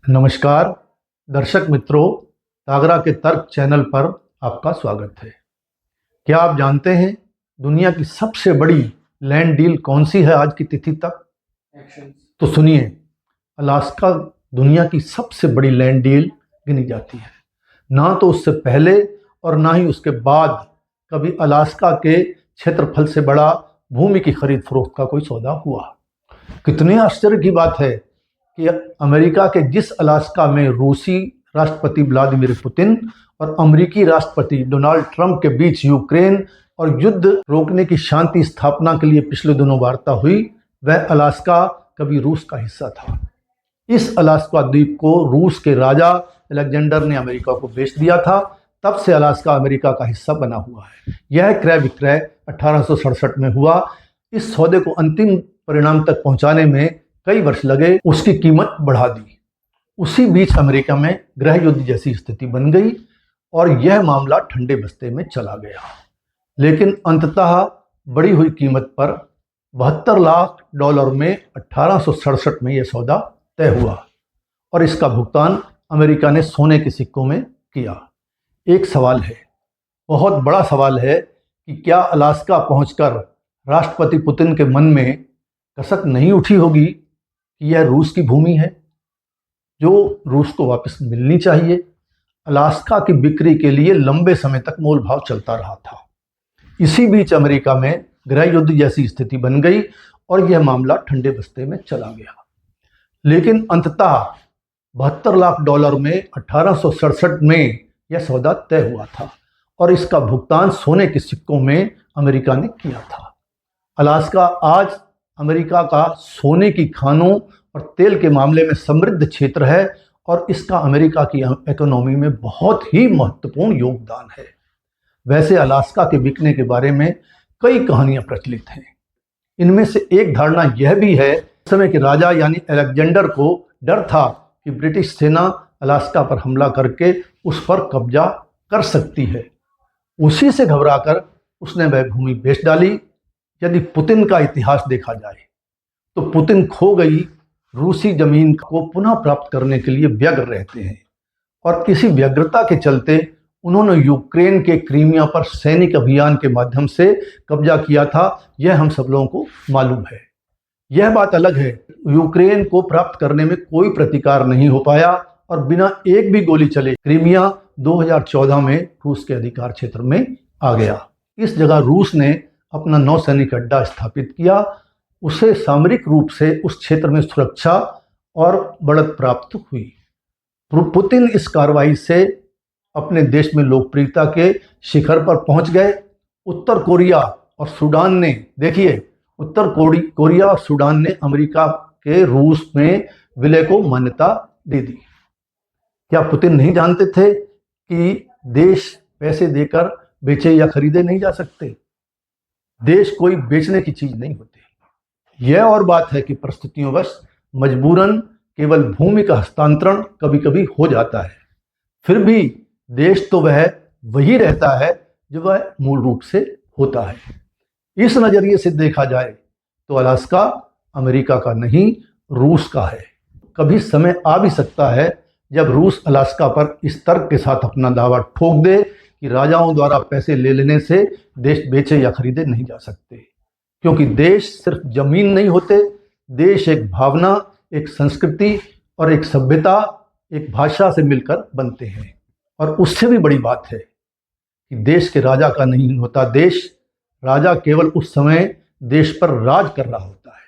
नमस्कार दर्शक मित्रों, तागरा के तर्क चैनल पर आपका स्वागत है। क्या आप जानते हैं दुनिया की सबसे बड़ी लैंड डील कौन सी है आज की तिथि तक? तो सुनिए, अलास्का दुनिया की सबसे बड़ी लैंड डील गिनी जाती है। ना तो उससे पहले और ना ही उसके बाद कभी अलास्का के क्षेत्रफल से बड़ा भूमि की खरीद फरोख्त का कोई सौदा हुआ। कितने आश्चर्य की बात है कि अमेरिका के जिस अलास्का में रूसी राष्ट्रपति व्लादिमीर पुतिन और अमेरिकी राष्ट्रपति डोनाल्ड ट्रंप के बीच यूक्रेन और युद्ध रोकने की शांति स्थापना के लिए पिछले दिनों वार्ता हुई, वह अलास्का कभी रूस का हिस्सा था। इस अलास्का द्वीप को रूस के राजा अलेक्जेंडर ने अमेरिका को बेच दिया था। तब से अलास्का अमेरिका का हिस्सा बना हुआ है। यह क्रय विक्रय 1867 में हुआ। इस सौदे को अंतिम परिणाम तक पहुंचाने में कई वर्ष लगे, उसकी कीमत बढ़ा दी। उसी बीच अमेरिका में गृह युद्ध जैसी स्थिति बन गई और यह मामला ठंडे बस्ते में चला गया। लेकिन अंततः बढ़ी हुई कीमत पर $72 लाख में 1867 में यह सौदा तय हुआ और इसका भुगतान अमेरिका ने सोने के सिक्कों में किया। एक सवाल है, बहुत बड़ा सवाल है कि क्या अलास्का पहुंचकर राष्ट्रपति पुतिन के मन में कसक नहीं उठी होगी कि यह रूस की भूमि है जो रूस को वापस मिलनी चाहिए। अलास्का की बिक्री के लिए लंबे समय तक मोल भाव चलता रहा था। इसी बीच अमेरिका में गृह युद्ध जैसी स्थिति बन गई और यह मामला ठंडे बस्ते में चला गया। लेकिन अंततः $72 लाख में 1867 में यह सौदा तय हुआ था और इसका भुगतान सोने के सिक्कों में अमेरिका ने किया था। अलास्का आज अमेरिका का सोने की खानों और तेल के मामले में समृद्ध क्षेत्र है और इसका अमेरिका की इकोनॉमी में बहुत ही महत्वपूर्ण योगदान है। वैसे अलास्का के बिकने के बारे में कई कहानियां प्रचलित हैं। इनमें से एक धारणा यह भी है, उस समय के राजा यानी अलेक्जेंडर को डर था कि ब्रिटिश सेना अलास्का पर हमला करके उस पर कब्जा कर सकती है। उसी से घबराकर उसने वह भूमि बेच डाली। यदि पुतिन का इतिहास देखा जाए तो पुतिन खो गई रूसी जमीन को पुनः प्राप्त करने के लिए व्यग्र रहते हैं और इसी व्यग्रता के चलते उन्होंने यूक्रेन के क्रीमिया पर सैनिक अभियान के माध्यम से कब्जा किया था। यह हम सब लोगों को मालूम है। यह बात अलग है, यूक्रेन को प्राप्त करने में कोई प्रतिकार नहीं हो पाया और बिना एक भी गोली चले क्रीमिया 2014 में रूस के अधिकार क्षेत्र में आ गया। इस जगह रूस ने अपना नौसैनिक अड्डा स्थापित किया। उसे सामरिक रूप से उस क्षेत्र में सुरक्षा और बढ़त प्राप्त हुई। पुतिन इस कार्रवाई से अपने देश में लोकप्रियता के शिखर पर पहुंच गए। उत्तर कोरिया और सूडान ने, देखिए, उत्तर कोरिया और सूडान ने अमेरिका के रूस में विलय को मान्यता दे दी। क्या पुतिन नहीं जानते थे कि देश पैसे देकर बेचे या खरीदे नहीं जा सकते? देश कोई बेचने की चीज नहीं होती। यह और बात है कि परिस्थितियों मजबूरन केवल भूमि का हस्तांतरण कभी कभी हो जाता है। फिर भी देश तो वह वही रहता है जो वह मूल रूप से होता है। इस नजरिए से देखा जाए तो अलास्का अमेरिका का नहीं, रूस का है। कभी समय आ भी सकता है जब रूस अलास्का पर इस तर्क के साथ अपना दावा ठोक दे कि राजाओं द्वारा पैसे ले लेने से देश बेचे या खरीदे नहीं जा सकते, क्योंकि देश सिर्फ जमीन नहीं होते। देश एक भावना, एक संस्कृति और एक सभ्यता, एक भाषा से मिलकर बनते हैं। और उससे भी बड़ी बात है कि देश के राजा का नहीं होता देश। राजा केवल उस समय देश पर राज कर रहा होता है।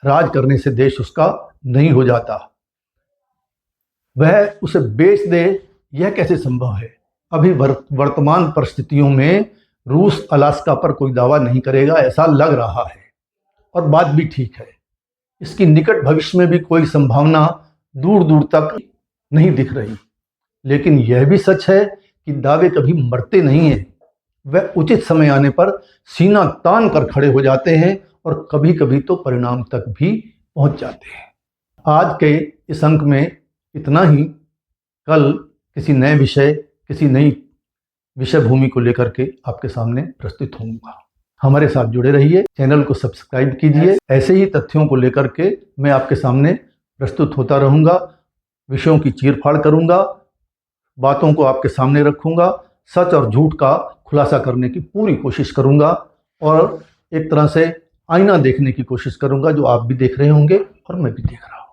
राज करने से देश उसका नहीं हो जाता। वह उसे बेच दे, यह कैसे संभव है? अभी वर्तमान परिस्थितियों में रूस अलास्का पर कोई दावा नहीं करेगा, ऐसा लग रहा है। और बात भी ठीक है। इसकी निकट भविष्य में भी कोई संभावना दूर दूर तक नहीं दिख रही। लेकिन यह भी सच है कि दावे कभी मरते नहीं हैं। वह उचित समय आने पर सीना तान कर खड़े हो जाते हैं और कभी कभी तो परिणाम तक भी पहुंच जाते हैं। आज के इस अंक में इतना ही। कल किसी नए विषय, किसी नई विषय भूमि को लेकर के आपके सामने प्रस्तुत होऊंगा। हमारे साथ जुड़े रहिए, चैनल को सब्सक्राइब कीजिए। ऐसे ही तथ्यों को लेकर के मैं आपके सामने प्रस्तुत होता रहूंगा। विषयों की चीरफाड़ करूंगा, बातों को आपके सामने रखूंगा, सच और झूठ का खुलासा करने की पूरी कोशिश करूंगा और एक तरह से आईना देखने की कोशिश करूंगा, जो आप भी देख रहे होंगे और मैं भी देख रहा हूं।